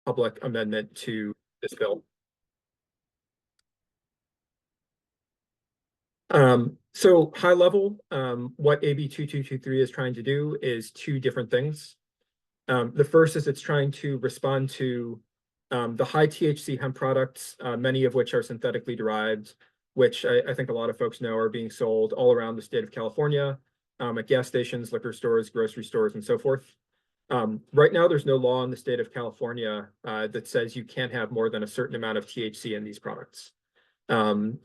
public amendment to this bill. So high level, what AB 2223 is trying to do is two different things. The first is it's trying to respond to the high THC hemp products, many of which are synthetically derived, which I think a lot of folks know are being sold all around the state of California, at gas stations, liquor stores, grocery stores, and so forth. Right now, there's no law in the state of California that says you can't have more than a certain amount of THC in these products.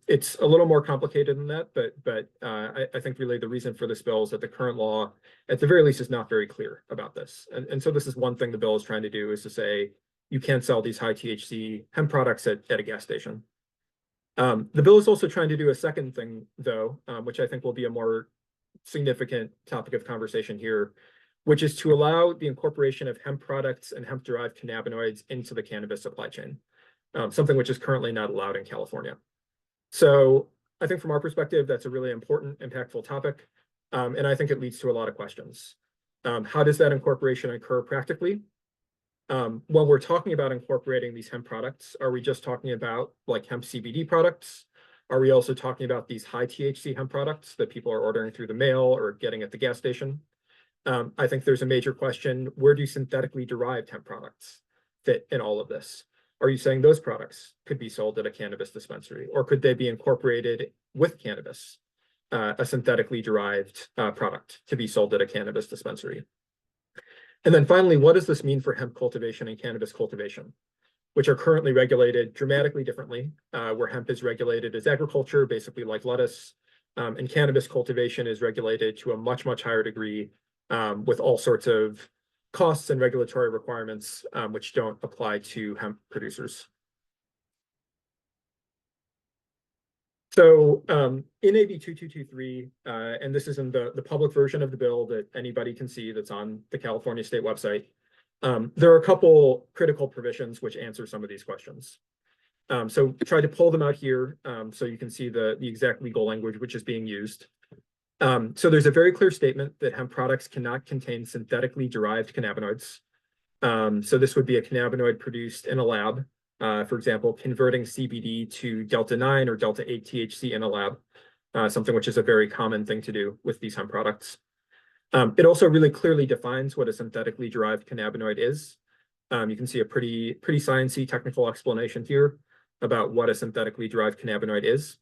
It's a little more complicated than that, but I think really the reason for this bill is that the current law, at the very least, is not very clear about this. And so this is one thing the bill is trying to do, is to say you can't sell these high THC hemp products at a gas station. The bill is also trying to do a second thing, though, which I think will be a more significant topic of conversation here, which is to allow the incorporation of hemp products and hemp-derived cannabinoids into the cannabis supply chain, something which is currently not allowed in California. So I think from our perspective, that's a really important, impactful topic, and I think it leads to a lot of questions. How does that incorporation occur practically? When we're talking about incorporating these hemp products, are we just talking about like hemp CBD products? Are we also talking about these high THC hemp products that people are ordering through the mail or getting at the gas station? I think there's a major question: where do synthetically derived hemp products fit in all of this? Are you saying those products could be sold at a cannabis dispensary, or could they be incorporated with cannabis, a synthetically derived product to be sold at a cannabis dispensary? And then finally, what does this mean for hemp cultivation and cannabis cultivation, which are currently regulated dramatically differently, where hemp is regulated as agriculture, basically like lettuce, and cannabis cultivation is regulated to a much, much higher degree, with all sorts of costs and regulatory requirements, which don't apply to hemp producers. So in AB 2223, and this is in the public version of the bill that anybody can see that's on the California state website, there are a couple critical provisions which answer some of these questions. So try to pull them out here so you can see the exact legal language which is being used. So there's a very clear statement that hemp products cannot contain synthetically derived cannabinoids. So this would be a cannabinoid produced in a lab, for example, converting CBD to Delta-9 or Delta-8 THC in a lab, something which is a very common thing to do with these hemp products. It also really clearly defines what a synthetically derived cannabinoid is. You can see a pretty sciencey technical explanation here about what a synthetically derived cannabinoid is.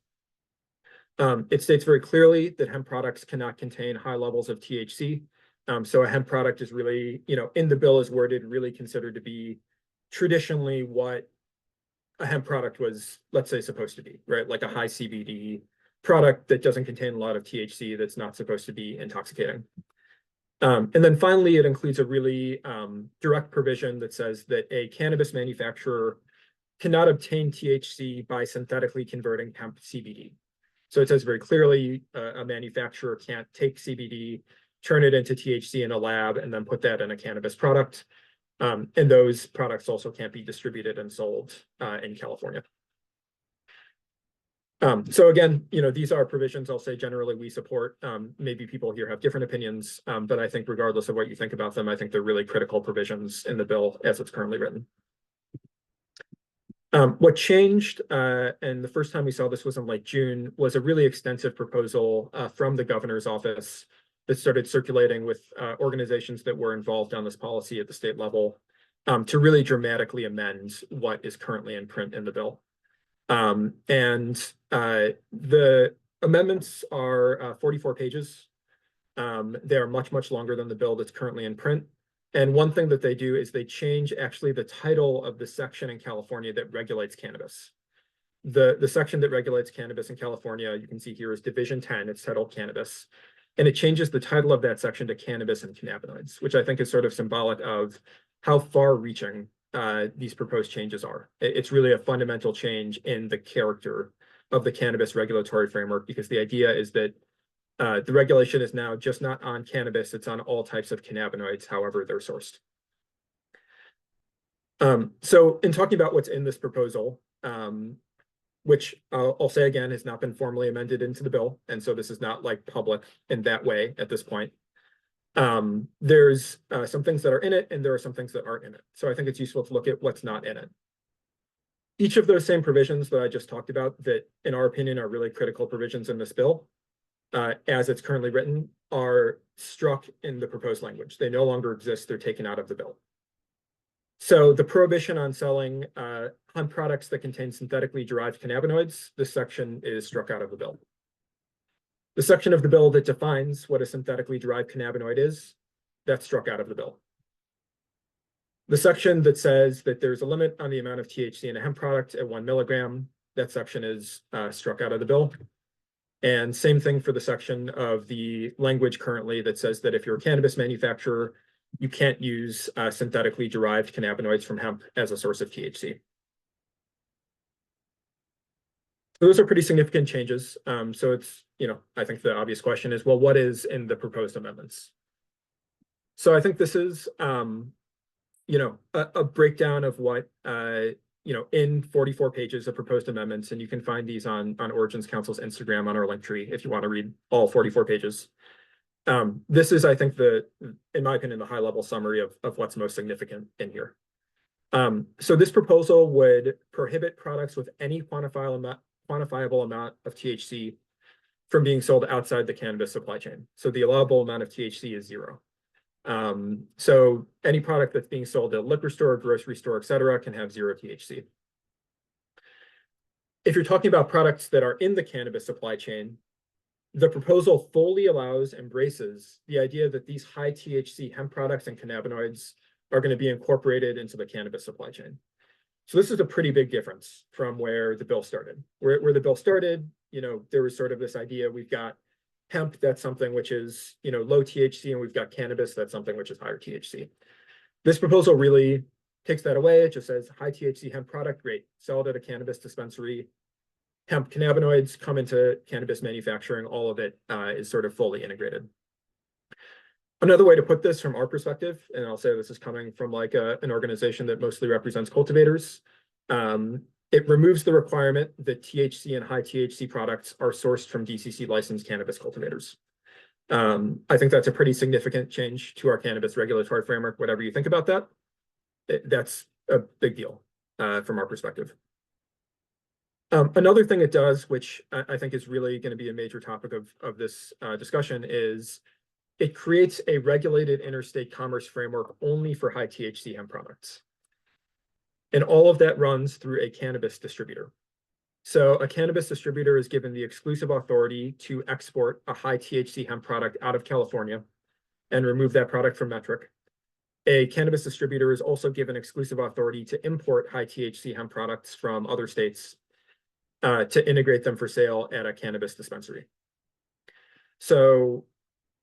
It states very clearly that hemp products cannot contain high levels of THC. So a hemp product is really, in the bill is worded, really considered to be traditionally what a hemp product was, let's say, supposed to be, right? Like a high CBD product that doesn't contain a lot of THC, that's not supposed to be intoxicating. And then finally, it includes a really direct provision that says that a cannabis manufacturer cannot obtain THC by synthetically converting hemp CBD. So it says very clearly a manufacturer can't take CBD, turn it into THC in a lab, and then put that in a cannabis product. And those products also can't be distributed and sold in California. So again, these are provisions I'll say generally we support. Maybe people here have different opinions, but I think regardless of what you think about them, I think they're really critical provisions in the bill as it's currently written. What changed, and the first time we saw this was in late June, was a really extensive proposal from the governor's office that started circulating with organizations that were involved on this policy at the state level to really dramatically amend what is currently in print in the bill. The amendments are 44 pages. They are much, much longer than the bill that's currently in print. And one thing that they do is they change actually the title of the section in California that regulates cannabis. The section that regulates cannabis in California, you can see here, is Division 10. It's titled Cannabis. And it changes the title of that section to Cannabis and Cannabinoids, which I think is sort of symbolic of how far-reaching these proposed changes are. It's really a fundamental change in the character of the cannabis regulatory framework, because the idea is that the regulation is now just not on cannabis, it's on all types of cannabinoids, however they're sourced. So in talking about what's in this proposal, which I'll say again has not been formally amended into the bill, and so this is not like public in that way at this point. There's some things that are in it, and there are some things that aren't in it. So I think it's useful to look at what's not in it. Each of those same provisions that I just talked about, that in our opinion are really critical provisions in this bill, as it's currently written, are struck in the proposed language. They no longer exist. They're taken out of the bill. So the prohibition on selling hemp products that contain synthetically derived cannabinoids, this section is struck out of the bill. The section of the bill that defines what a synthetically derived cannabinoid is, that's struck out of the bill. The section that says that there's a limit on the amount of THC in a hemp product at 1 milligram, that section is struck out of the bill. And same thing for the section of the language currently that says that if you're a cannabis manufacturer, you can't use synthetically derived cannabinoids from hemp as a source of THC. Those are pretty significant changes. So it's, I think the obvious question is, well, what is in the proposed amendments? So I think this is, a breakdown of what, in 44 pages of proposed amendments, and you can find these on Origins Council's Instagram on our link tree if you want to read all 44 pages. This is, I think, in my opinion, the high-level summary of what's most significant in here. So this proposal would prohibit products with any quantifiable amount of THC from being sold outside the cannabis supply chain. So the allowable amount of THC is 0. So any product that's being sold at a liquor store, grocery store, et cetera, can have 0 THC. If you're talking about products that are in the cannabis supply chain, the proposal fully embraces the idea that these high THC hemp products and cannabinoids are going to be incorporated into the cannabis supply chain. So this is a pretty big difference from where the bill started. Where the bill started, there was sort of this idea, we've got hemp, that's something which is, low THC, and we've got cannabis, that's something which is higher THC. This proposal really takes that away. It just says high THC hemp product, great, sell it at a cannabis dispensary. Hemp cannabinoids come into cannabis manufacturing, all of it is sort of fully integrated. Another way to put this from our perspective, and I'll say this is coming from like an organization that mostly represents cultivators, it removes the requirement that THC and high THC products are sourced from DCC licensed cannabis cultivators. I think that's a pretty significant change to our cannabis regulatory framework. Whatever you think about that, that's a big deal from our perspective. Another thing it does, which I think is really going to be a major topic of this discussion, is it creates a regulated interstate commerce framework only for high THC hemp products. And all of that runs through a cannabis distributor. So a cannabis distributor is given the exclusive authority to export a high THC hemp product out of California and remove that product from metric. A cannabis distributor is also given exclusive authority to import high THC hemp products from other states to integrate them for sale at a cannabis dispensary. So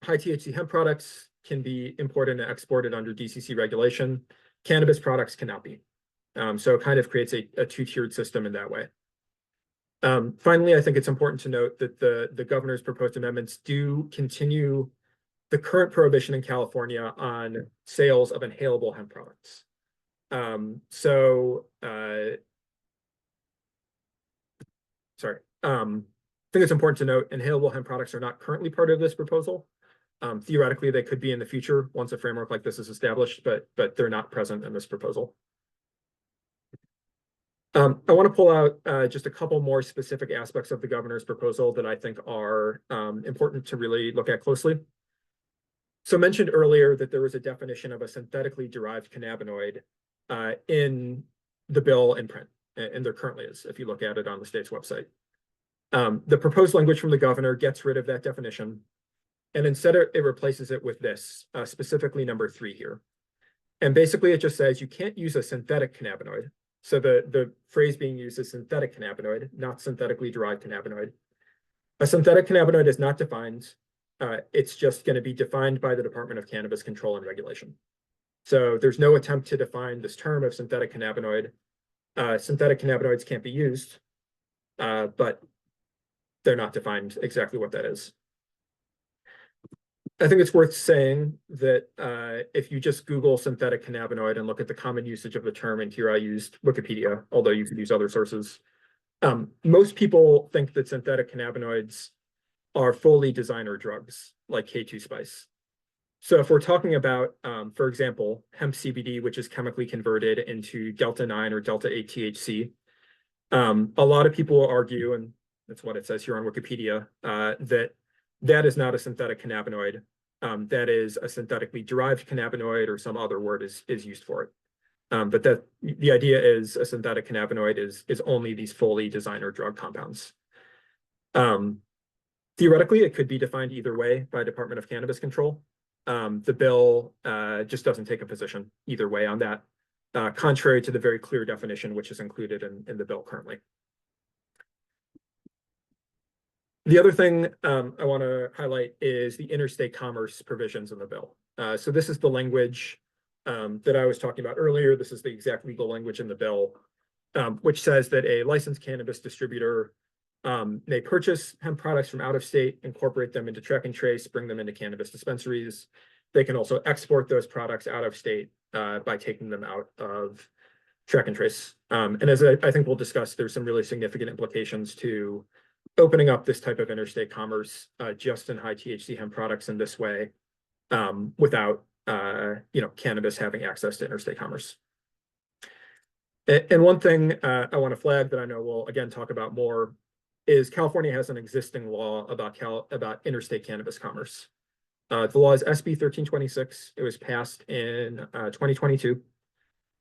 high THC hemp products can be imported and exported under DCC regulation. Cannabis products cannot be. So it kind of creates a two-tiered system in that way. Finally, I think it's important to note that the governor's proposed amendments do continue the current prohibition in California on sales of inhalable hemp products. I think it's important to note inhalable hemp products are not currently part of this proposal. Theoretically, they could be in the future once a framework like this is established, but they're not present in this proposal. I want to pull out just a couple more specific aspects of the governor's proposal that I think are important to really look at closely. So mentioned earlier that there was a definition of a synthetically derived cannabinoid in the bill in print, and there currently is, if you look at it on the state's website. The proposed language from the governor gets rid of that definition, and instead it replaces it with this, specifically number 3 here. And basically it just says you can't use a synthetic cannabinoid. So the phrase being used is synthetic cannabinoid, not synthetically derived cannabinoid. A synthetic cannabinoid is not defined. It's just going to be defined by the Department of Cannabis Control and Regulation. So there's no attempt to define this term of synthetic cannabinoid. Synthetic cannabinoids can't be used, but they're not defined exactly what that is. I think it's worth saying that if you just Google synthetic cannabinoid and look at the common usage of the term, and here I used Wikipedia, although you could use other sources, most people think that synthetic cannabinoids are fully designer drugs like K2 Spice. So if we're talking about, for example, hemp CBD, which is chemically converted into Delta 9 or Delta 8 THC, a lot of people will argue, and that's what it says here on Wikipedia, that that is not a synthetic cannabinoid. That is a synthetically derived cannabinoid, or some other word is used for it. But that the idea is a synthetic cannabinoid is only these fully designer drug compounds. Theoretically, it could be defined either way by Department of Cannabis Control. The bill just doesn't take a position either way on that, contrary to the very clear definition which is included in the bill currently. The other thing I want to highlight is the interstate commerce provisions in the bill. So this is the language that I was talking about earlier. This is the exact legal language in the bill, which says that a licensed cannabis distributor may purchase hemp products from out of state, incorporate them into track and trace, bring them into cannabis dispensaries. They can also export those products out of state by taking them out of track and trace. And as I think we'll discuss, there's some really significant implications to opening up this type of interstate commerce just in high THC hemp products in this way, without cannabis having access to interstate commerce. And one thing I want to flag that I know we'll again talk about more is California has an existing law about interstate cannabis commerce. The law is SB 1326. It was passed in 2022.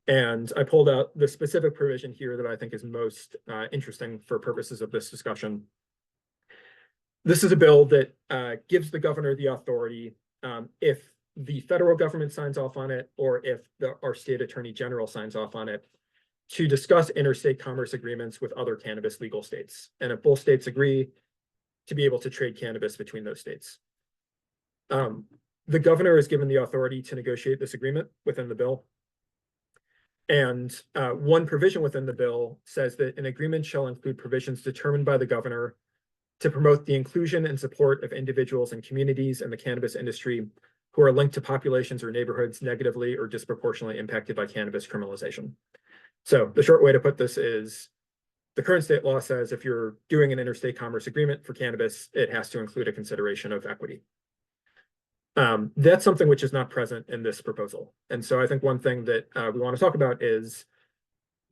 And I pulled out the specific provision here that I think is most interesting for purposes of this discussion. This is a bill that gives the governor the authority, if the federal government signs off on it, or if our state attorney general signs off on it, to discuss interstate commerce agreements with other cannabis legal states. And if both states agree, to be able to trade cannabis between those states. The governor is given the authority to negotiate this agreement within the bill. And one provision within the bill says that an agreement shall include provisions determined by the governor to promote the inclusion and support of individuals and communities in the cannabis industry who are linked to populations or neighborhoods negatively or disproportionately impacted by cannabis criminalization. So the short way to put this is the current state law says if you're doing an interstate commerce agreement for cannabis, it has to include a consideration of equity. That's something which is not present in this proposal. And so I think one thing that we want to talk about is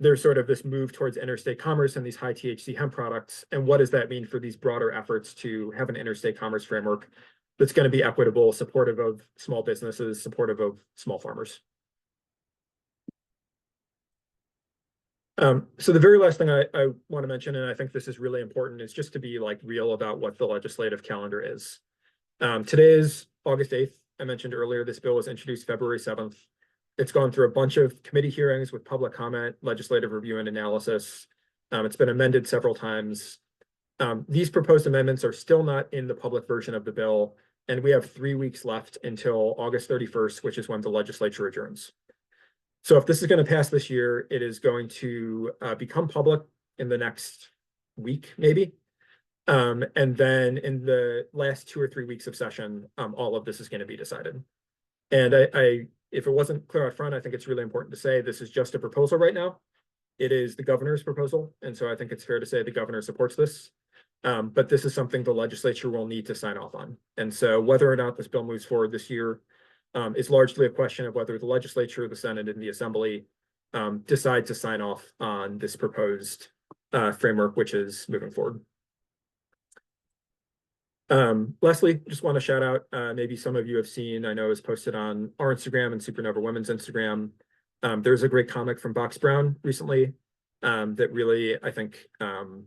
there's sort of this move towards interstate commerce and these high THC hemp products. And what does that mean for these broader efforts to have an interstate commerce framework that's going to be equitable, supportive of small businesses, supportive of small farmers? So the very last thing I want to mention, and I think this is really important, is just to be like real about what the legislative calendar is. Today is August 8th. I mentioned earlier, this bill was introduced February 7th. It's gone through a bunch of committee hearings with public comment, legislative review and analysis. It's been amended several times. These proposed amendments are still not in the public version of the bill, and we have 3 weeks left until August 31st, which is when the legislature adjourns. So if this is going to pass this year, it is going to become public in the next week, maybe. And then in the last 2 or 3 weeks of session, all of this is going to be decided. And if it wasn't clear up front, I think it's really important to say this is just a proposal right now. It is the governor's proposal. And so I think it's fair to say the governor supports this. But this is something the legislature will need to sign off on. And so whether or not this bill moves forward this year is largely a question of whether the legislature, the Senate, and the Assembly decide to sign off on this proposed framework, which is moving forward. Lastly, just want to shout out, maybe some of you have seen, I know is posted on our Instagram and Supernova Women's Instagram. There's a great comic from Box Brown recently that really, I think,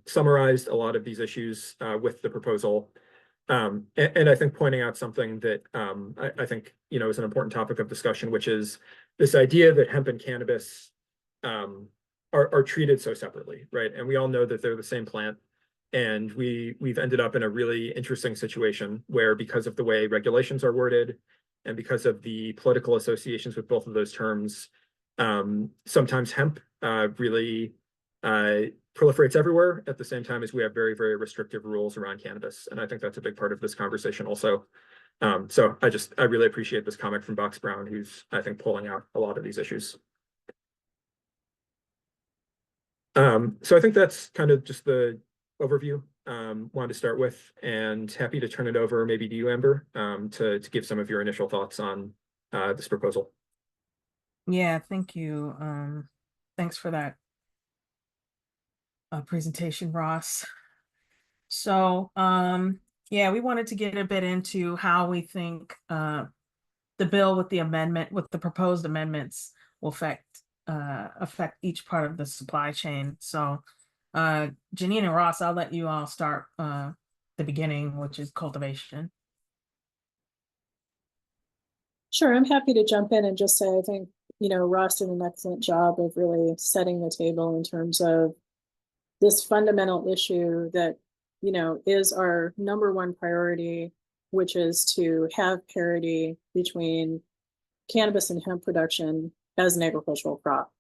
summarized a lot of these issues with the proposal. And I think pointing out something that I think, is an important topic of discussion, which is this idea that hemp and cannabis are treated so separately, right? And we all know that they're the same plant. And we've ended up in a really interesting situation where, because of the way regulations are worded and because of the political associations with both of those terms, sometimes hemp really proliferates everywhere at the same time as we have very, very restrictive rules around cannabis. And I think that's a big part of this conversation also. So I really appreciate this comic from Box Brown, who's, I think, pulling out a lot of these issues. So I think that's kind of just the overview. wanted to start with, and happy to turn it over maybe to you, Amber, to give some of your initial thoughts on this proposal. Yeah, thank you. Thanks for that presentation, Ross. So, yeah, we wanted to get a bit into how we think the bill with the proposed amendments will affect each part of the supply chain. So, Janine and Ross, I'll let you all start the beginning, which is cultivation. Sure, I'm happy to jump in and just say I think, Ross did an excellent job of really setting the table in terms of this fundamental issue that, is our number one priority, which is to have parity between cannabis and hemp production as an agricultural crop.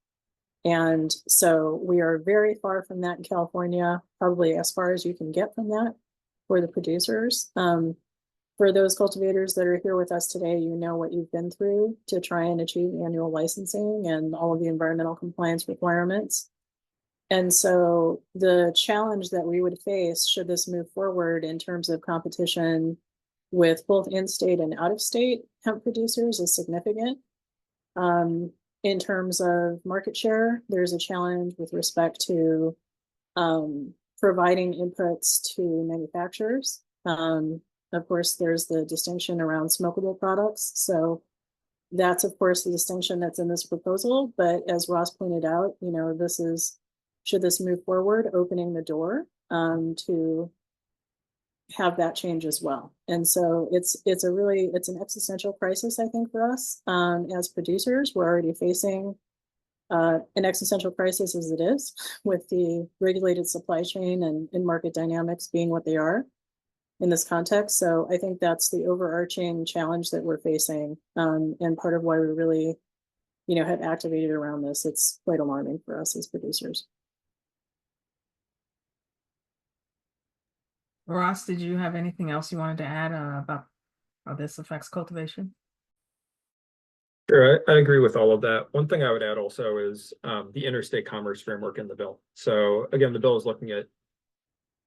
And so we are very far from that in California, probably as far as you can get from that for the producers. For those cultivators that are here with us today, you know what you've been through to try and achieve annual licensing and all of the environmental compliance requirements. And so the challenge that we would face should this move forward in terms of competition with both in-state and out-of-state hemp producers is significant. In terms of market share, there's a challenge with respect to providing inputs to manufacturers. Of course, there's the distinction around smokable products. So that's, of course, the distinction that's in this proposal. But as Ross pointed out, should this move forward, opening the door to have that change as well. And so it's an existential crisis, I think, for us as producers. We're already facing an existential crisis as it is with the regulated supply chain and market dynamics being what they are in this context. So I think that's the overarching challenge that we're facing, and part of why we really, have activated around this. It's quite alarming for us as producers. Ross, did you have anything else you wanted to add about how this affects cultivation? Sure, I agree with all of that. One thing I would add also is the interstate commerce framework in the bill. So again, the bill is looking at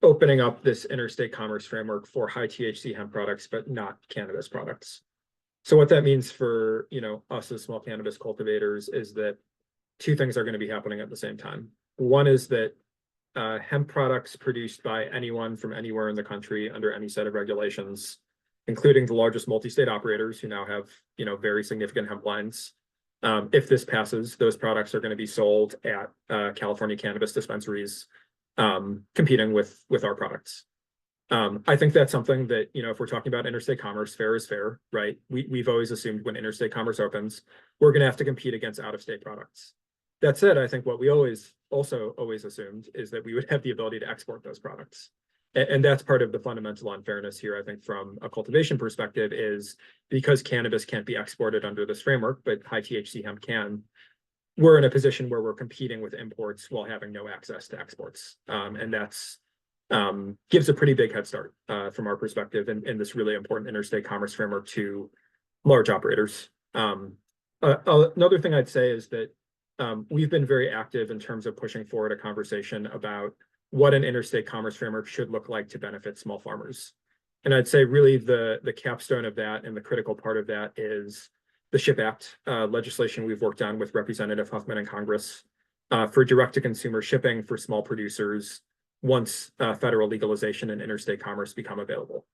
opening up this interstate commerce framework for high THC hemp products, but not cannabis products. So what that means for, us as small cannabis cultivators is that two things are going to be happening at the same time. One is that hemp products produced by anyone from anywhere in the country under any set of regulations, including the largest multi-state operators who now have, very significant hemp lines. If this passes, those products are going to be sold at California cannabis dispensaries, competing with our products. I think that's something that, if we're talking about interstate commerce, fair is fair, right? We've always assumed when interstate commerce opens, we're going to have to compete against out-of-state products. That said, I think what we always assumed is that we would have the ability to export those products. And that's part of the fundamental unfairness here, I think, from a cultivation perspective, is because cannabis can't be exported under this framework, but high THC hemp can. We're in a position where we're competing with imports while having no access to exports. And that's gives a pretty big head start from our perspective in this really important interstate commerce framework to large operators. Another thing I'd say is that we've been very active in terms of pushing forward a conversation about what an interstate commerce framework should look like to benefit small farmers. And I'd say really the capstone of that and the critical part of that is the SHIP Act legislation we've worked on with Representative Huffman in Congress for direct-to-consumer shipping for small producers once federal legalization and interstate commerce become available.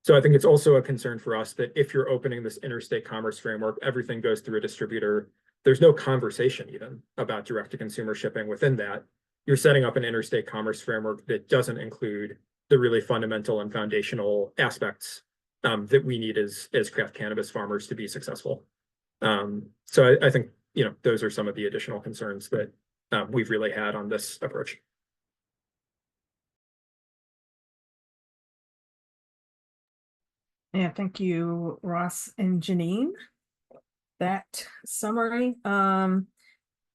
So I think it's also a concern for us that if you're opening this interstate commerce framework, everything goes through a distributor. There's no conversation even about direct-to-consumer shipping within that. You're setting up an interstate commerce framework that doesn't include the really fundamental and foundational aspects that we need as craft cannabis farmers to be successful. So I think, those are some of the additional concerns that we've really had on this approach. Yeah, thank you, Ross and Janine. That summary.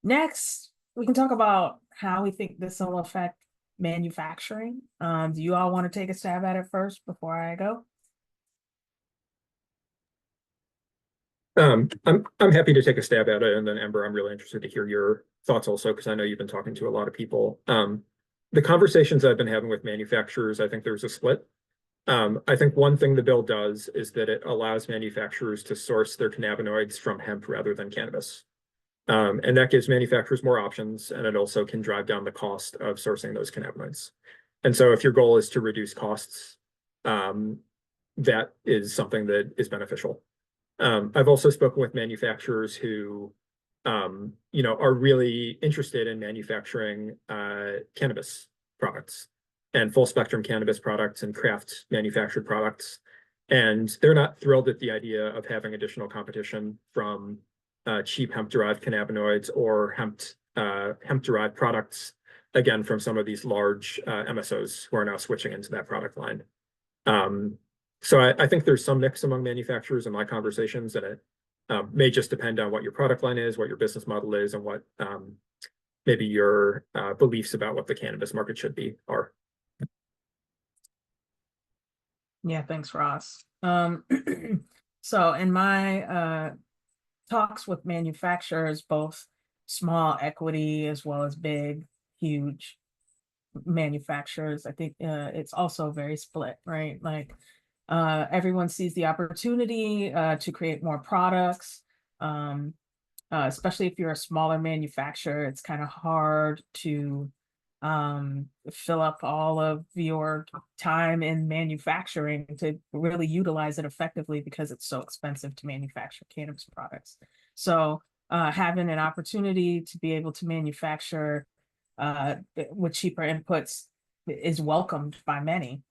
Next, we can talk about how we think this will affect manufacturing. Do you all want to take a stab at it first before I go? I'm happy to take a stab at it, and then Amber, I'm really interested to hear your thoughts also, because I know you've been talking to a lot of people. the conversations I've been having with manufacturers, I think there's a split. I think one thing the bill does is that it allows manufacturers to source their cannabinoids from hemp rather than cannabis. And that gives manufacturers more options, and it also can drive down the cost of sourcing those cannabinoids. And so if your goal is to reduce costs, that is something that is beneficial. I've also spoken with manufacturers who, are really interested in manufacturing cannabis products and full spectrum cannabis products and craft manufactured products. And they're not thrilled at the idea of having additional competition from cheap hemp-derived cannabinoids or hemp-derived products, again, from some of these large MSOs who are now switching into that product line. So I think there's some mix among manufacturers in my conversations, and it may just depend on what your product line is, what your business model is, and what maybe your beliefs about what the cannabis market should be are. Yeah, thanks, Ross. So in my talks with manufacturers, both small equity as well as big, huge manufacturers, I think it's also very split, right? Like everyone sees the opportunity to create more products. Especially if you're a smaller manufacturer, it's kind of hard to fill up all of your time in manufacturing to really utilize it effectively because it's so expensive to manufacture cannabis products. So having an opportunity to be able to manufacture with cheaper inputs is welcomed by many,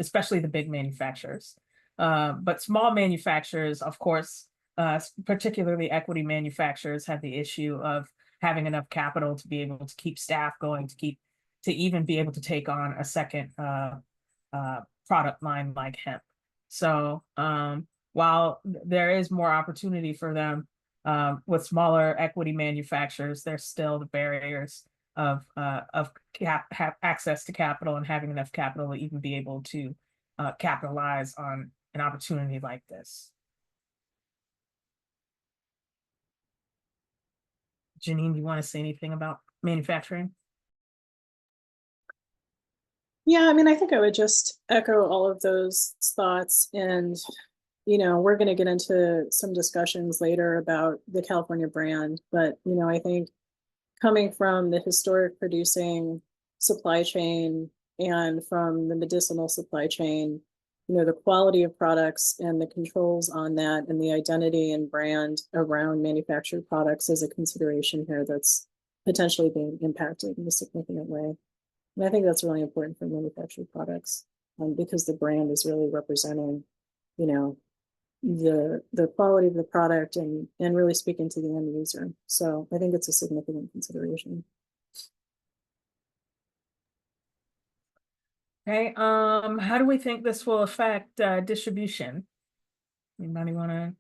especially the big manufacturers. But small manufacturers, of course, particularly equity manufacturers, have the issue of having enough capital to be able to keep staff going, to even be able to take on a second product line like hemp. So while there is more opportunity for them with smaller equity manufacturers, there's still the barriers of access to capital and having enough capital to even be able to capitalize on an opportunity like this. Janine, do you want to say anything about manufacturing? Yeah, I mean, I think I would just echo all of those thoughts. And, we're going to get into some discussions later about the California brand. But, I think coming from the historic producing supply chain and from the medicinal supply chain, the quality of products and the controls on that and the identity and brand around manufactured products is a consideration here that's potentially being impacted in a significant way. And I think that's really important for manufactured products because the brand is really representing, the quality of the product and really speaking to the end user. So I think it's a significant consideration. Okay, how do we think this will affect distribution? Anybody want to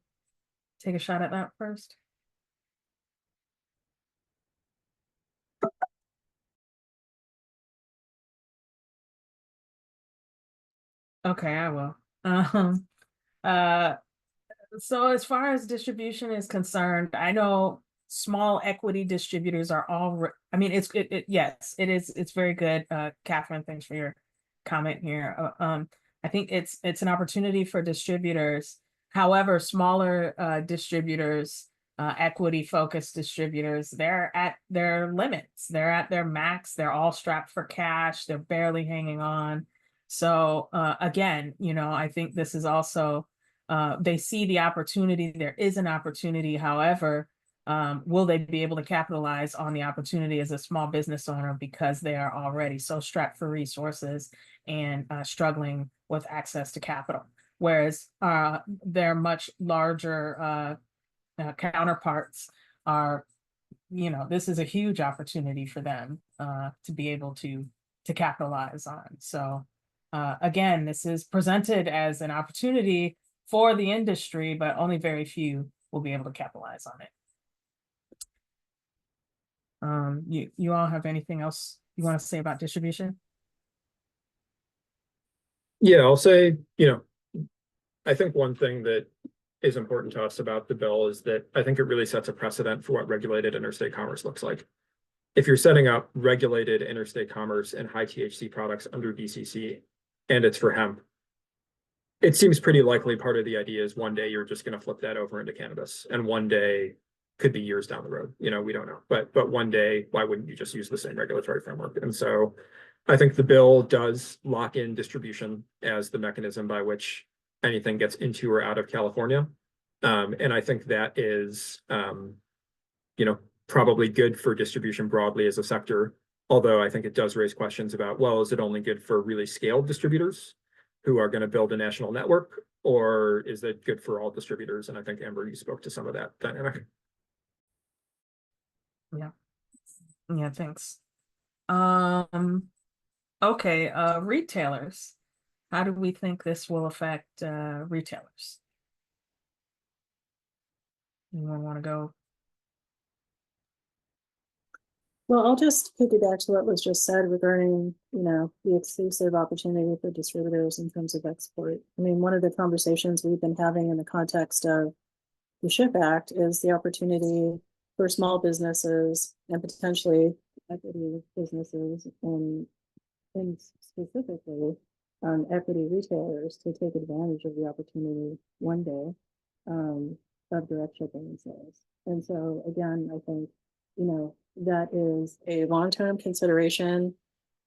take a shot at that first? Okay, I will. So as far as distribution is concerned, I know small equity distributors are all, I mean, yes, it's very good. Catherine, thanks for your comment here. I think it's an opportunity for distributors. However, smaller distributors, equity focused distributors, they're at their limits. They're at their max. They're all strapped for cash. They're barely hanging on. So again, I think this is also, they see the opportunity. There is an opportunity. However, will they be able to capitalize on the opportunity as a small business owner because they are already so strapped for resources and struggling with access to capital? Whereas their much larger counterparts are, this is a huge opportunity for them to be able to capitalize on. So again, this is presented as an opportunity for the industry, but only very few will be able to capitalize on it. You all have anything else you want to say about distribution? Yeah, I'll say, I think one thing that is important to us about the bill is that I think it really sets a precedent for what regulated interstate commerce looks like. if you're setting up regulated interstate commerce and high THC products under BCC and it's for hemp, it seems pretty likely part of the idea is one day you're just going to flip that over into cannabis, and one day could be years down the road. We don't know, but one day, why wouldn't you just use the same regulatory framework? And so I think the bill does lock in distribution as the mechanism by which anything gets into or out of California. And I think that is, probably good for distribution broadly as a sector. Although I think it does raise questions about, well, is it only good for really scaled distributors who are going to build a national network, or is it good for all distributors? And I think, Amber, you spoke to some of that dynamic. Yeah, thanks. Okay, retailers. How do we think this will affect retailers? Anyone want to go? Well, I'll just piggyback to what was just said regarding, the exclusive opportunity for distributors in terms of export. I mean, one of the conversations we've been having in the context of the SHIP Act is the opportunity for small businesses and potentially equity businesses and specifically equity retailers to take advantage of the opportunity one day of direct shipping sales. And so again, I think, that is a long-term consideration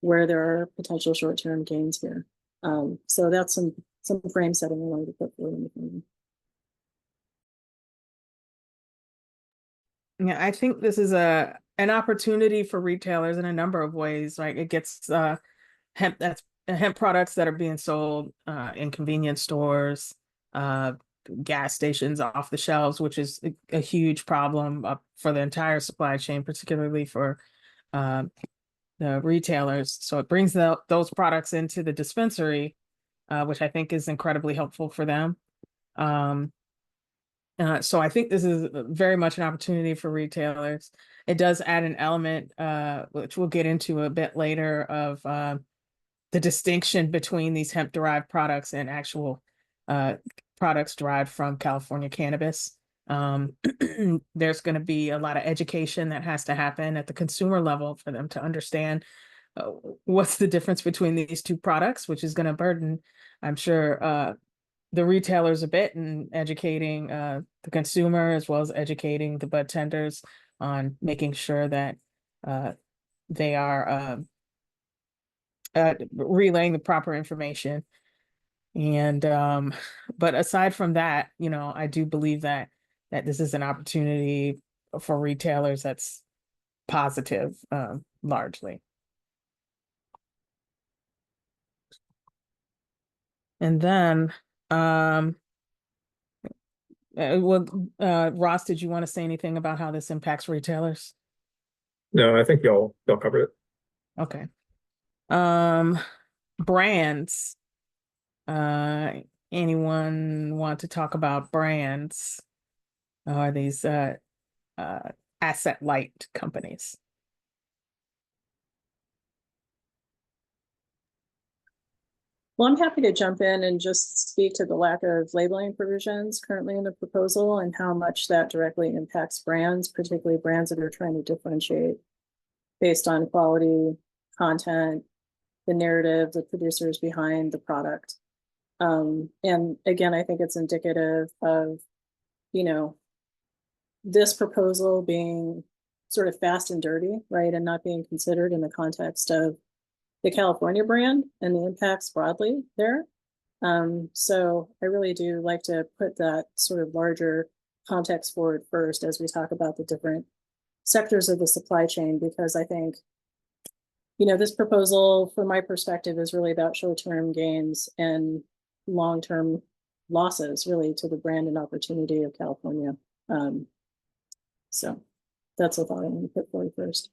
where there are potential short-term gains here. So that's some frame setting I wanted to put forward in the frame. Yeah, I think this is an opportunity for retailers in a number of ways, right? It gets hemp products that are being sold in convenience stores, gas stations off the shelves, which is a huge problem for the entire supply chain, particularly for the retailers. So it brings those products into the dispensary, which I think is incredibly helpful for them. So I think this is very much an opportunity for retailers. It does add an element, which we'll get into a bit later, of the distinction between these hemp-derived products and actual products derived from California cannabis. There's going to be a lot of education that has to happen at the consumer level for them to understand what's the difference between these two products, which is going to burden, I'm sure, the retailers a bit in educating the consumer, as well as educating the bud tenders on making sure that they are relaying the proper information. And but aside from that, I do believe that this is an opportunity for retailers that's positive, largely. And then Ross, did you want to say anything about how this impacts retailers? No, I think y'all covered it. Okay. Brands. Anyone want to talk about brands? Are these asset light companies? Well, I'm happy to jump in and just speak to the lack of labeling provisions currently in the proposal and how much that directly impacts brands, particularly brands that are trying to differentiate based on quality, content, the narrative, the producers behind the product. And again, I think it's indicative of, this proposal being sort of fast and dirty, right? And not being considered in the context of the California brand and the impacts broadly there. So I really do like to put that sort of larger context forward first as we talk about the different sectors of the supply chain, because I think, this proposal from my perspective is really about short-term gains and long-term losses really to the brand and opportunity of California. So that's a thought I'm going to put forward first.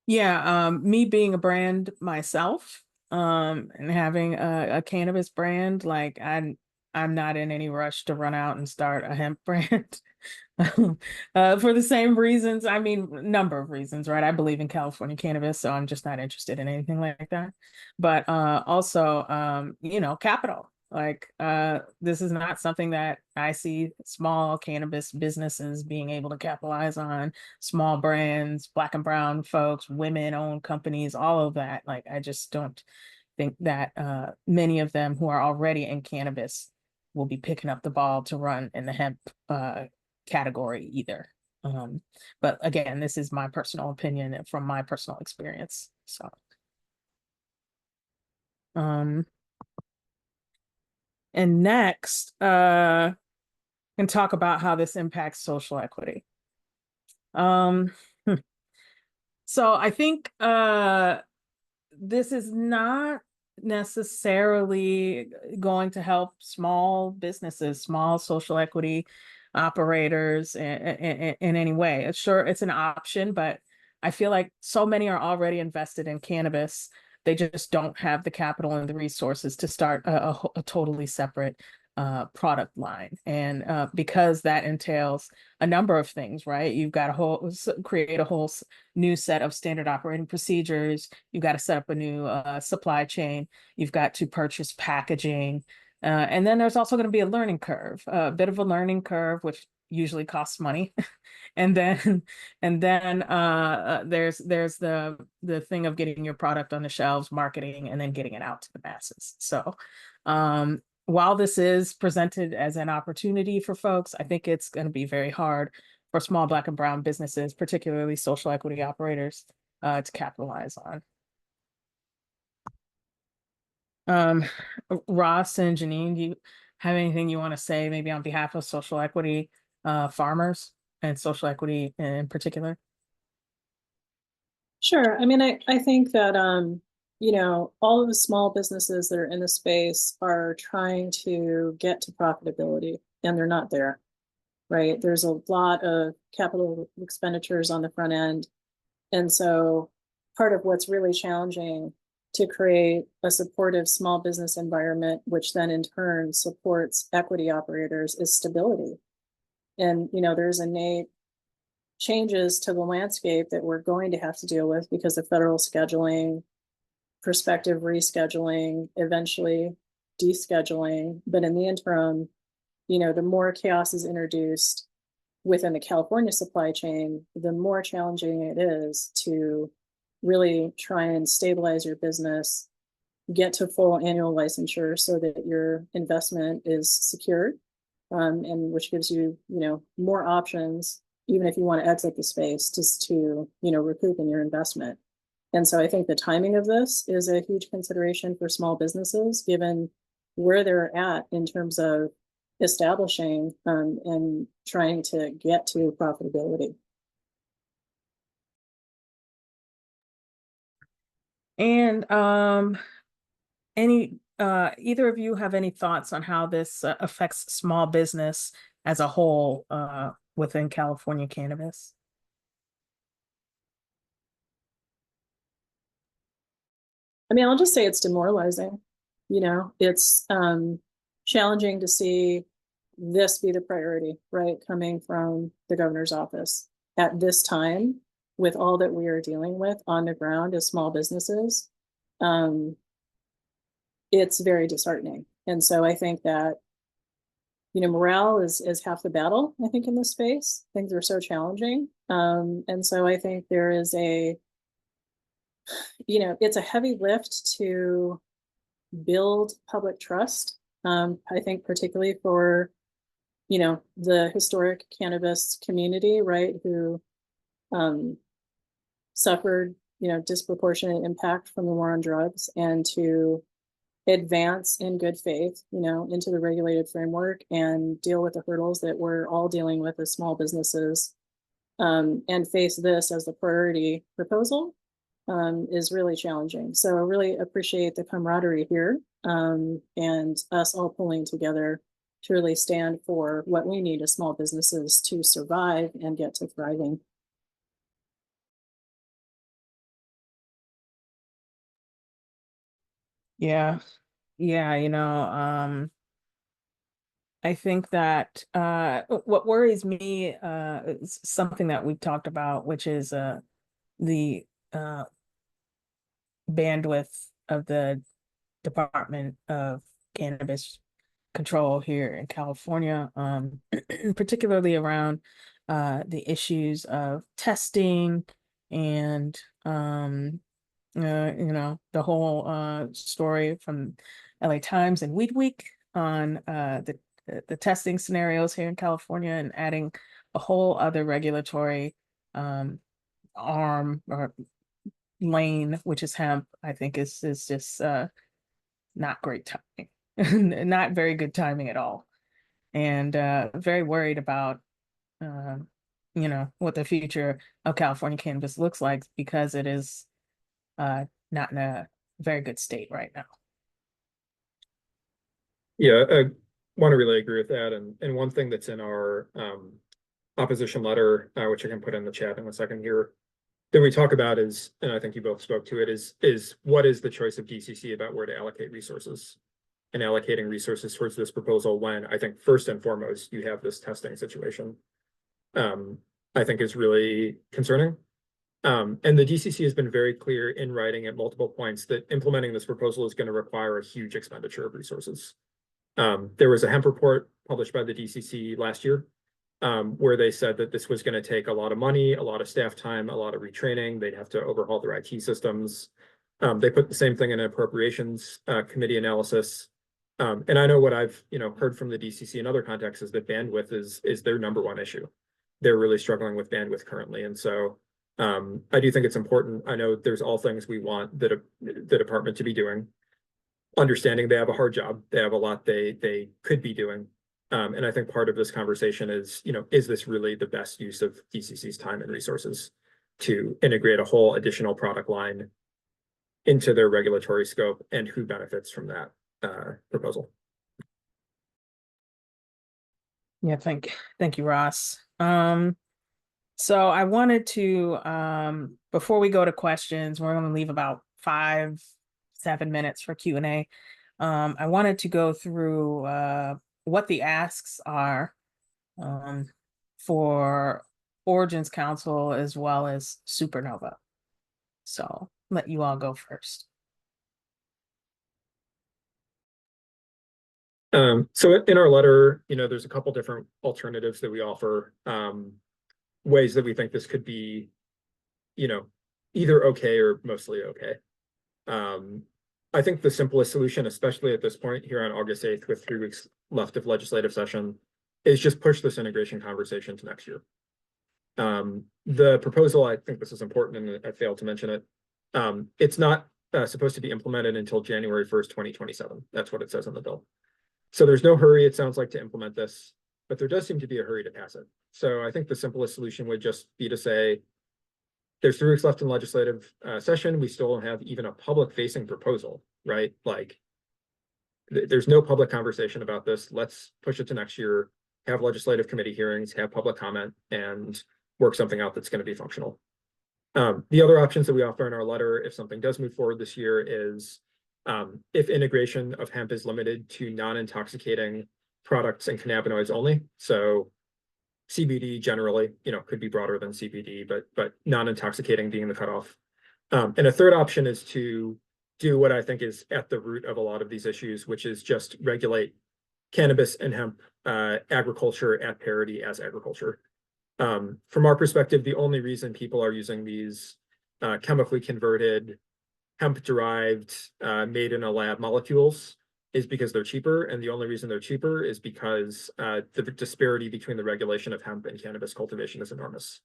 Yeah, me being a brand myself, and having a cannabis brand, like I'm not in any rush to run out and start a hemp brand. For the same reasons, I mean, number of reasons, right? I believe in California cannabis, so I'm just not interested in anything like that. But also, capital. Like, this is not something that I see small cannabis businesses being able to capitalize on, small brands, Black and brown folks, women-owned companies, all of that. Like, I just don't think that many of them who are already in cannabis will be picking up the ball to run in the hemp category either. But again, this is my personal opinion and from my personal experience. So, and next, can talk about how this impacts social equity. So I think this is not necessarily going to help small businesses, small social equity operators in any way. It's sure it's an option, but I feel like so many are already invested in cannabis. They just don't have the capital and the resources to start a totally separate product line. And because that entails a number of things, right? You've got create a whole new set of standard operating procedures. You've got to set up a new supply chain. You've got to purchase packaging. And then there's also going to be a learning curve, a bit of a learning curve, which usually costs money. And then there's the thing of getting your product on the shelves, marketing, and then getting it out to the masses. So while this is presented as an opportunity for folks, I think it's going to be very hard for small Black and brown businesses, particularly social equity operators, to capitalize on. Ross and Janine, do you have anything you want to say maybe on behalf of social equity farmers and social equity in particular? Sure. I mean, I think that, you know, all of the small businesses that are in the space are trying to get to profitability and they're not there, right? There's a lot of capital expenditures on the front end. And so part of what's really challenging to create a supportive small business environment, which then in turn supports equity operators, is stability. And, you know, there's innate changes to the landscape that we're going to have to deal with because of federal scheduling, prospective rescheduling, eventually descheduling. But in the interim, you know, the more chaos is introduced within the California supply chain, the more challenging it is to really try and stabilize your business, get to full annual licensure so that your investment is secured, and which gives you, you know, more options, even if you want to exit the space, just to, you know, recoup in your investment. And so I think the timing of this is a huge consideration for small businesses, given where they're at in terms of establishing and trying to get to profitability. And either of you have any thoughts on how this affects small business as a whole within California cannabis? I mean, I'll just say it's demoralizing. You know, it's challenging to see this be the priority, right? Coming from the governor's office at this time with all that we are dealing with on the ground as small businesses. It's very disheartening. And so I think that, you know, morale is half the battle, I think, in this space. Things are so challenging. And so I think there is a, you know, it's a heavy lift to build public trust. I think particularly for, you know, the historic cannabis community, right, who suffered, you know, disproportionate impact from the war on drugs, and to advance in good faith, you know, into the regulated framework and deal with the hurdles that we're all dealing with as small businesses, and face this as the priority proposal, is really challenging. So I really appreciate the camaraderie here, and us all pulling together to really stand for what we need as small businesses to survive and get to thriving. Yeah. Yeah, you know, I think that what worries me is something that we've talked about, which is the bandwidth of the Department of Cannabis control here in California, particularly around the issues of testing and the whole story from LA Times and Weed Week on the testing scenarios here in California, and adding a whole other regulatory arm or lane, which is hemp, I think is just not great timing, not very good timing at all, and very worried about what the future of California cannabis looks like, because it is not in a very good state right now. Yeah, I want to really agree with that. And one thing that's in our opposition letter, which I can put in the chat in a second here, that we talk about is, and I think you both spoke to it, is what is the choice of DCC about where to allocate resources, and allocating resources towards this proposal when I think first and foremost you have this testing situation, I think is really concerning. And the DCC has been very clear in writing at multiple points that implementing this proposal is going to require a huge expenditure of resources. There was a hemp report published by the DCC last year, where they said that this was going to take a lot of money, a lot of staff time, a lot of retraining. They'd have to overhaul their IT systems. They put the same thing in an appropriations committee analysis. And I know what I've heard from the DCC in other contexts is that bandwidth is their number one issue. They're really struggling with bandwidth currently, and so I do think it's important. I know there's all things we want the department to be doing. Understanding they have a hard job, they have a lot they could be doing. And I think part of this conversation is, is this really the best use of DCC's time and resources to integrate a whole additional product line into their regulatory scope, and who benefits from that proposal? Yeah, thank you, Ross. So I wanted to, before we go to questions, we're going to leave about 5-7 minutes for Q&A. I wanted to go through what the asks are for Origins Council as well as Supernova. So let you all go first. So in our letter, there's a couple different alternatives that we offer, ways that we think this could be, either okay or mostly okay. I think the simplest solution, especially at this point here on August 8th, with 3 weeks left of legislative session, is just push this integration conversation to next year. The proposal, I think this is important, and I failed to mention it. It's not supposed to be implemented until January 1st, 2027. That's what it says in the bill. So there's no hurry, it sounds like, to implement this, but there does seem to be a hurry to pass it. So I think the simplest solution would just be to say, there's 3 weeks left in legislative session. We still don't have even a public-facing proposal, right? Like, there's no public conversation about this. Let's push it to next year, have legislative committee hearings, have public comment, and work something out that's going to be functional. The other options that we offer in our letter, if something does move forward this year, is if integration of hemp is limited to non-intoxicating products and cannabinoids only. So CBD generally, could be broader than CBD, but non-intoxicating being the cutoff. And a third option is to do what I think is at the root of a lot of these issues, which is just regulate cannabis and hemp agriculture at parity as agriculture. From our perspective, the only reason people are using these chemically converted, hemp-derived, made in a lab molecules is because they're cheaper, and the only reason they're cheaper is because the disparity between the regulation of hemp and cannabis cultivation is enormous.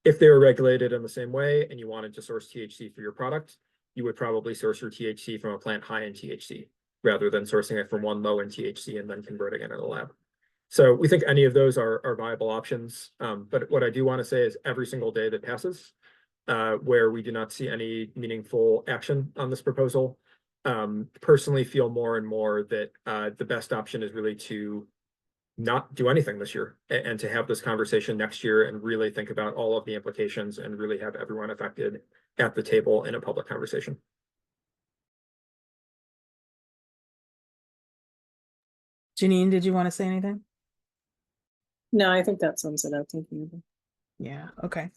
If they were regulated in the same way and you wanted to source THC for your product, you would probably source your THC from a plant high in THC rather than sourcing it from one low in THC and then converting it in a lab. So we think any of those are viable options. But what I do want to say is every single day that passes where we do not see any meaningful action on this proposal, personally feel more and more that the best option is really to not do anything this year and to have this conversation next year and really think about all of the implications and really have everyone affected at the table in a public conversation. Janine, did you want to say anything? No, I think that sums it up. Thank you. Yeah, okay.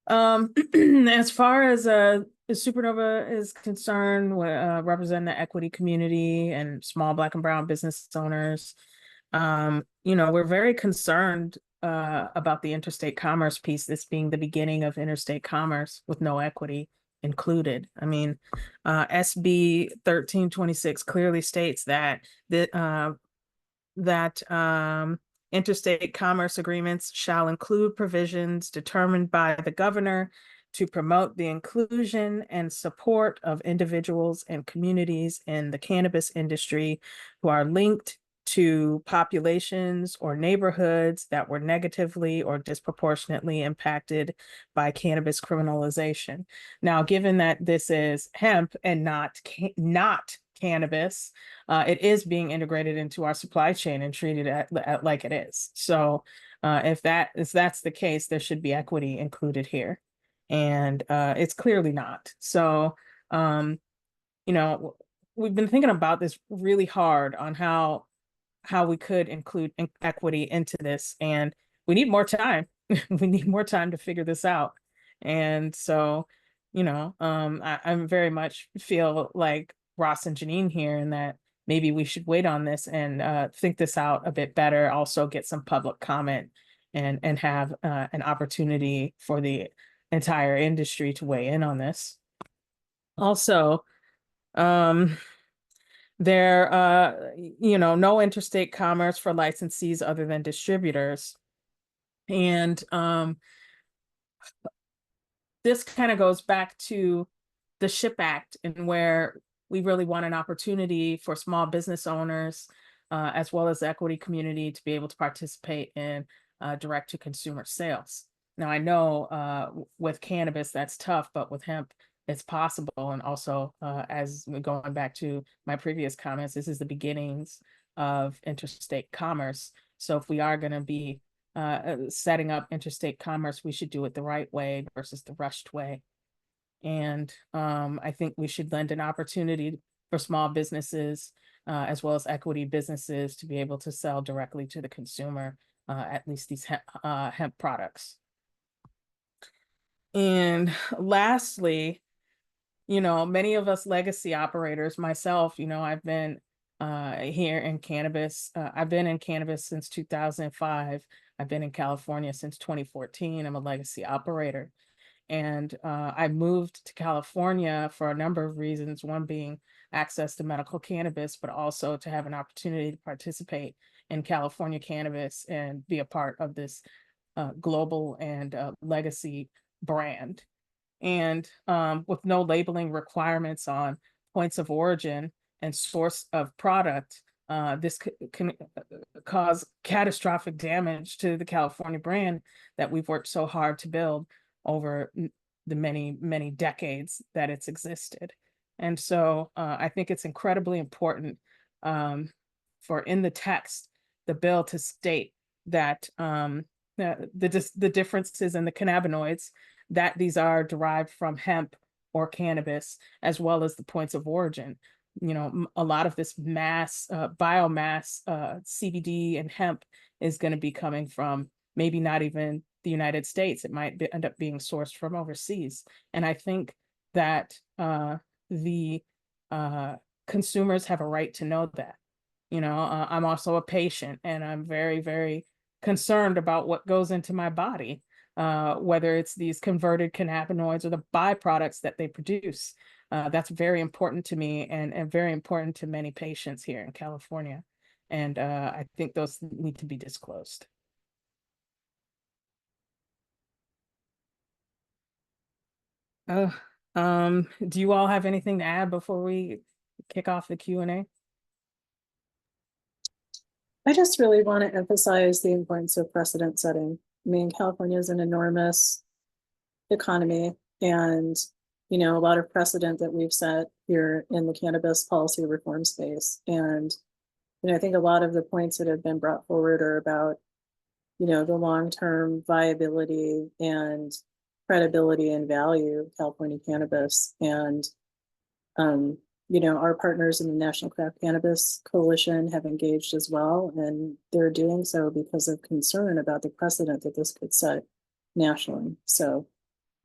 As far as Supernova is concerned with representing the equity community and small Black and brown business owners. We're very concerned about the interstate commerce piece, this being the beginning of interstate commerce with no equity included. I mean, SB 1326 clearly states that interstate commerce agreements shall include provisions determined by the governor to promote the inclusion and support of individuals and communities in the cannabis industry who are linked to populations or neighborhoods that were negatively or disproportionately impacted by cannabis criminalization. Now, given that this is hemp and not cannabis, it is being integrated into our supply chain and treated like it is. So if that's the case, there should be equity included here. And it's clearly not. So, we've been thinking about this really hard on how we could include equity into this, and we need more time. We need more time to figure this out. And so, I'm very much feel like Ross and Janine here, and that maybe we should wait on this and think this out a bit better, also get some public comment and have an opportunity for the entire industry to weigh in on this. Also, no interstate commerce for licensees other than distributors. And this kind of goes back to the SHIP Act, and where we really want an opportunity for small business owners, as well as the equity community, to be able to participate in direct to consumer sales. Now, I know with cannabis, that's tough, but with hemp, it's possible. And also, as going back to my previous comments, this is the beginnings of interstate commerce. So if we are going to be setting up interstate commerce, we should do it the right way versus the rushed way. And I think we should lend an opportunity for small businesses, as well as equity businesses, to be able to sell directly to the consumer, at least these hemp products. And lastly, many of us legacy operators, myself, I've been here in cannabis. I've been in cannabis since 2005. I've been in California since 2014. I'm a legacy operator. And I moved to California for a number of reasons, one being access to medical cannabis, but also to have an opportunity to participate in California cannabis and be a part of this global and legacy brand. And with no labeling requirements on points of origin and source of product, this can cause catastrophic damage to the California brand that we've worked so hard to build over the many, many decades that it's existed. And so I think it's incredibly important for, in the text, the bill to state that the differences in the cannabinoids, that these are derived from hemp or cannabis, as well as the points of origin. A lot of this biomass, CBD and hemp, is going to be coming from maybe not even the United States. It might end up being sourced from overseas. And I think that the consumers have a right to know that. I'm also a patient, and I'm very, very concerned about what goes into my body, whether it's these converted cannabinoids or the byproducts that they produce. That's very important to me, and very important to many patients here in California. And I think those need to be disclosed. Do you all have anything to add before we kick off the Q&A? I just really want to emphasize the importance of precedent setting. I mean, California is an enormous economy, and a lot of precedent that we've set here in the cannabis policy reform space. And I think a lot of the points that have been brought forward are about the long-term viability and credibility and value of California cannabis. And our partners in the National Craft Cannabis Coalition have engaged as well, and they're doing so because of concern about the precedent that this could set nationally. So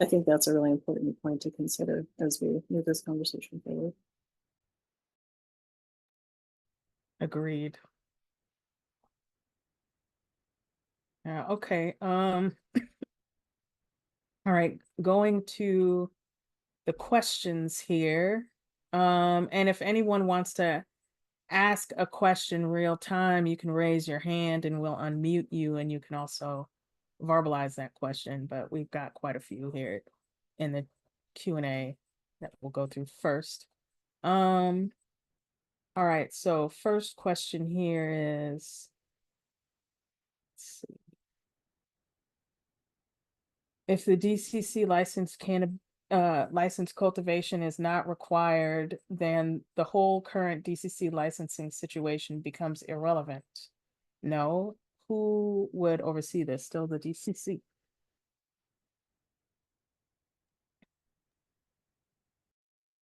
I think that's a really important point to consider as we move this conversation forward. Agreed. Yeah, okay. All right, going to the questions here. And if anyone wants to ask a question real time, you can raise your hand and we'll unmute you, and you can also verbalize that question. But we've got quite a few here in the Q&A that we'll go through first. All right, so first question here is, let's see. If the DCC license cultivation is not required, then the whole current DCC licensing situation becomes irrelevant. No, who would oversee this? Still the DCC?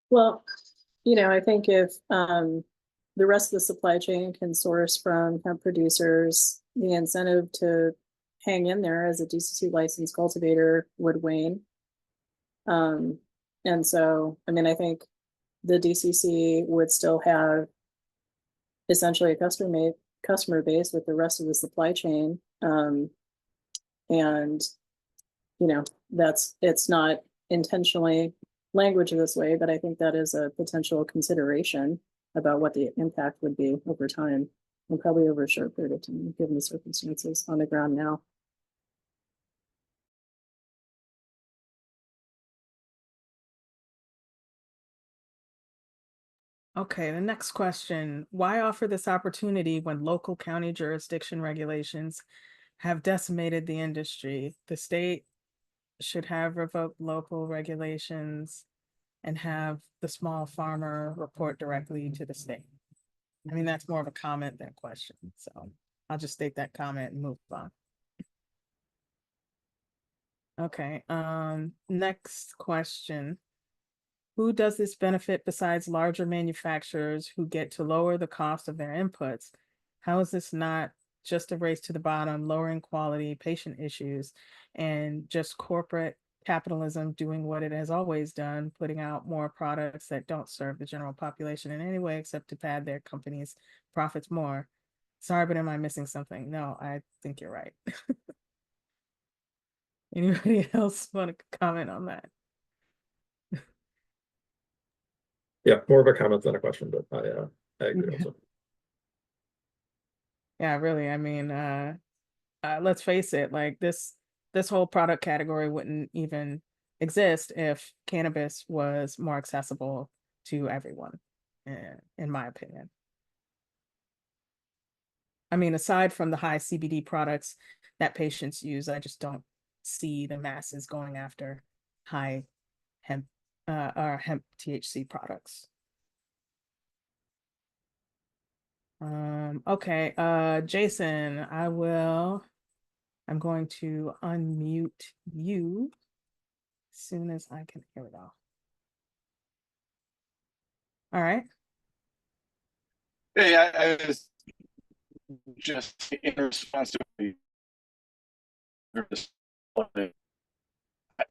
Well, you know, I think if the rest of the supply chain can source from hemp producers, the incentive to hang in there as a DCC licensed cultivator would wane. And so, I mean, I think the DCC would still have essentially a customer base with the rest of the supply chain. And, you know, it's not intentionally language this way, but I think that is a potential consideration about what the impact would be over time, and probably over a short period of time, given the circumstances on the ground now. Okay, the next question. Why offer this opportunity when local county jurisdiction regulations have decimated the industry? The state should have revoked local regulations and have the small farmer report directly to the state. I mean, that's more of a comment than a question. So I'll just state that comment and move on. Okay, next question. Who does this benefit besides larger manufacturers who get to lower the cost of their inputs? How is this not just a race to the bottom, lowering quality, patient issues, and just corporate capitalism doing what it has always done, putting out more products that don't serve the general population in any way except to pad their company's profits more? Sorry, but am I missing something? No, I think you're right. Anybody else want to comment on that? Yeah, more of a comment than a question, but I agree also. Yeah, really. I mean, let's face it, like this whole product category wouldn't even exist if cannabis was more accessible to everyone, in my opinion. I mean, aside from the high CBD products that patients use, I just don't see the masses going after high hemp or hemp THC products. Okay, Jason, I'm going to unmute you as soon as I can hear it all. All right. Hey, I was just in response to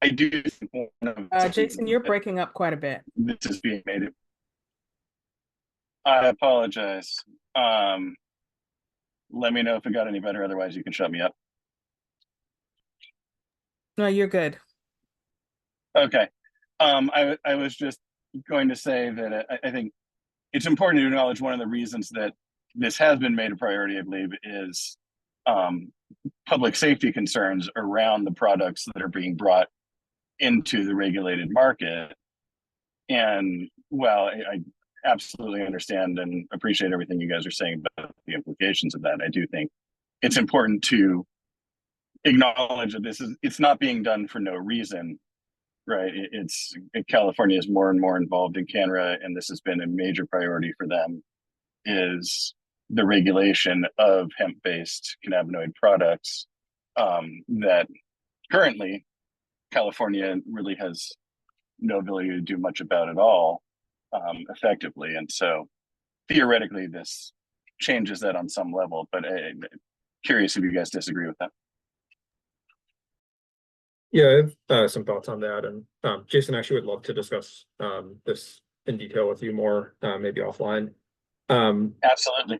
I do think one of Jason, you're breaking up quite a bit. this is being made. I apologize. Let me know if it got any better. Otherwise, you can shut me up. No, you're good. Okay. I was just going to say that I think it's important to acknowledge one of the reasons that this has been made a priority, I believe, is public safety concerns around the products that are being brought into the regulated market. And while I absolutely understand and appreciate everything you guys are saying about the implications of that, I do think it's important to acknowledge that it's not being done for no reason, right? California is more and more involved in CANRA, and this has been a major priority for them, is the regulation of hemp-based cannabinoid products that currently California really has no ability to do much about at all effectively. And so theoretically, this changes that on some level, but curious if you guys disagree with that. Yeah, I have some thoughts on that, and Jason actually would love to discuss this in detail with you more, maybe offline. Absolutely.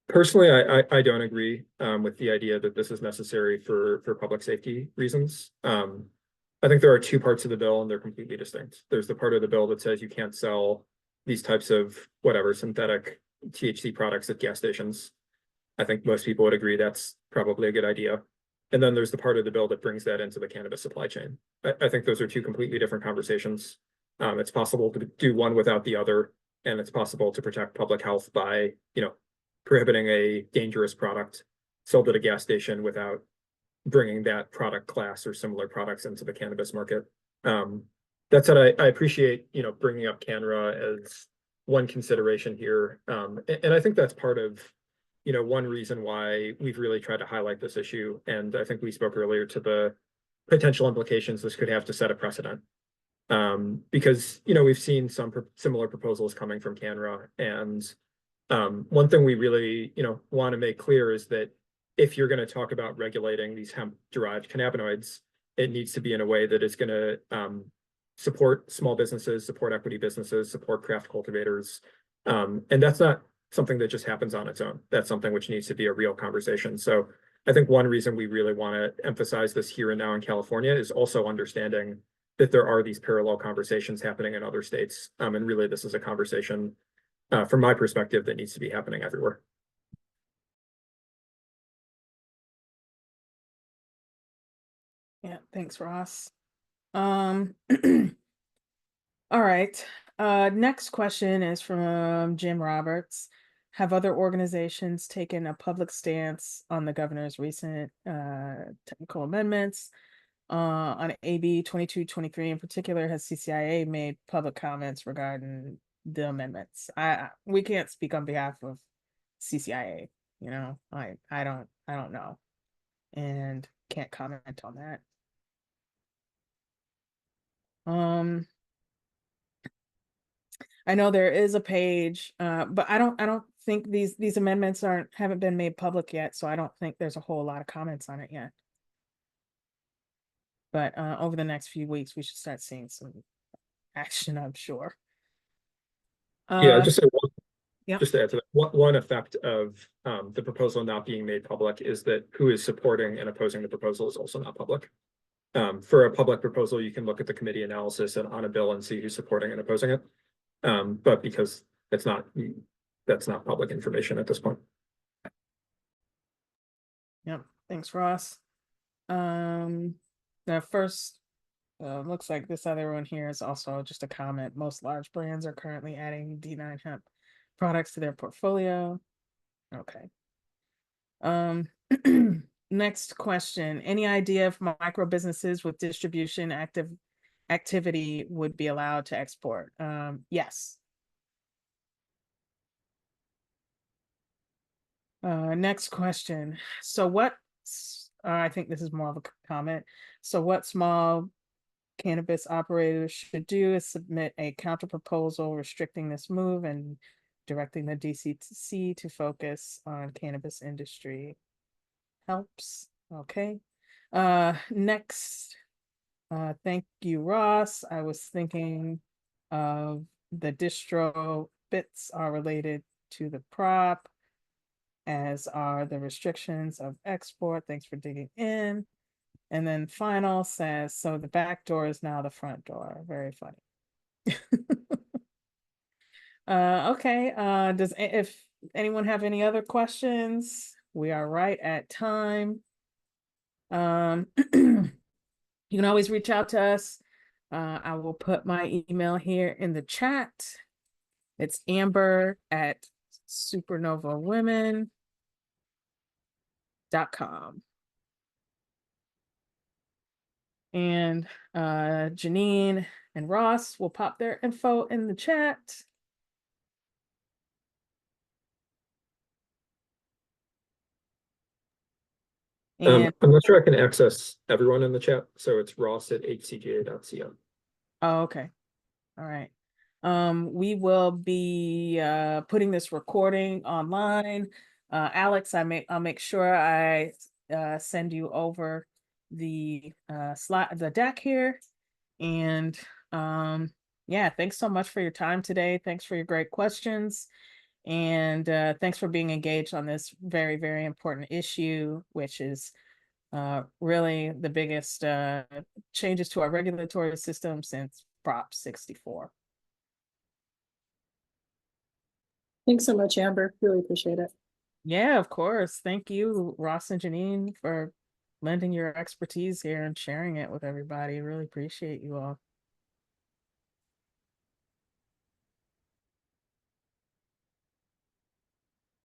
Personally, I don't agree with the idea that this is necessary for public safety reasons. I think there are two parts of the bill and they're completely distinct. There's the part of the bill that says you can't sell these types of whatever synthetic THC products at gas stations. I think most people would agree that's probably a good idea. And then there's the part of the bill that brings that into the cannabis supply chain. I think those are two completely different conversations. It's possible to do one without the other, and it's possible to protect public health by, prohibiting a dangerous product sold at a gas station without bringing that product class or similar products into the cannabis market. That said, I appreciate, bringing up CANRA as one consideration here. And I think that's part of, one reason why we've really tried to highlight this issue. And I think we spoke earlier to the potential implications this could have to set a precedent. Because, we've seen some similar proposals coming from CANRA, and one thing we really, want to make clear is that if you're going to talk about regulating these hemp-derived cannabinoids, it needs to be in a way that is going to support small businesses, support equity businesses, support craft cultivators. And that's not something that just happens on its own. That's something which needs to be a real conversation. So I think one reason we really want to emphasize this here and now in California is also understanding that there are these parallel conversations happening in other states. And really, this is a conversation from my perspective that needs to be happening everywhere. Yeah, thanks, Ross. All right. Next question is from Jim Roberts. Have other organizations taken a public stance on the governor's recent technical amendments? On AB 2223 in particular, has CCIA made public comments regarding the amendments? We can't speak on behalf of CCIA, I don't know, and can't comment on that. I know there is a page, but I don't think these amendments haven't been made public yet, so I don't think there's a whole lot of comments on it yet. But over the next few weeks, we should start seeing some action, I'm sure. Yeah, just to Yep. just to add to that, one effect of the proposal not being made public is that who is supporting and opposing the proposal is also not public. For a public proposal, you can look at the committee analysis and on a bill and see who's supporting and opposing it. But because that's not public information at this point. Yep. Thanks, Ross. The first looks like this other one here is also just a comment. Most large brands are currently adding D9 hemp products to their portfolio. Okay. Next question. Any idea if micro businesses with distribution activity would be allowed to export? Yes. Next question. So what, I think this is more of a comment. So what small cannabis operators should do is submit a counter proposal restricting this move and directing the DCC to focus on cannabis industry helps. Okay. Next. Thank you, Ross. I was thinking of the distro bits are related to the prop, as are the restrictions of export. Thanks for digging in. And then final says, so the back door is now the front door. Very funny. Okay. If anyone have any other questions, we are right at time. You can always reach out to us. I will put my email here in the chat. It's amber@supernovawomen.com. And Janine and Ross will pop their info in the chat. And I'm not sure I can access everyone in the chat, so it's ross@hcga.co. oh, okay. All right. We will be putting this recording online. Alex, I'll make sure I send you over the the deck here. And yeah, thanks so much for your time today. Thanks for your great questions. And thanks for being engaged on this very, very important issue, which is really the biggest changes to our regulatory system since Prop 64. Thanks so much, Amber. Really appreciate it. Yeah, of course. Thank you, Ross and Janine, for lending your expertise here and sharing it with everybody. Really appreciate you all.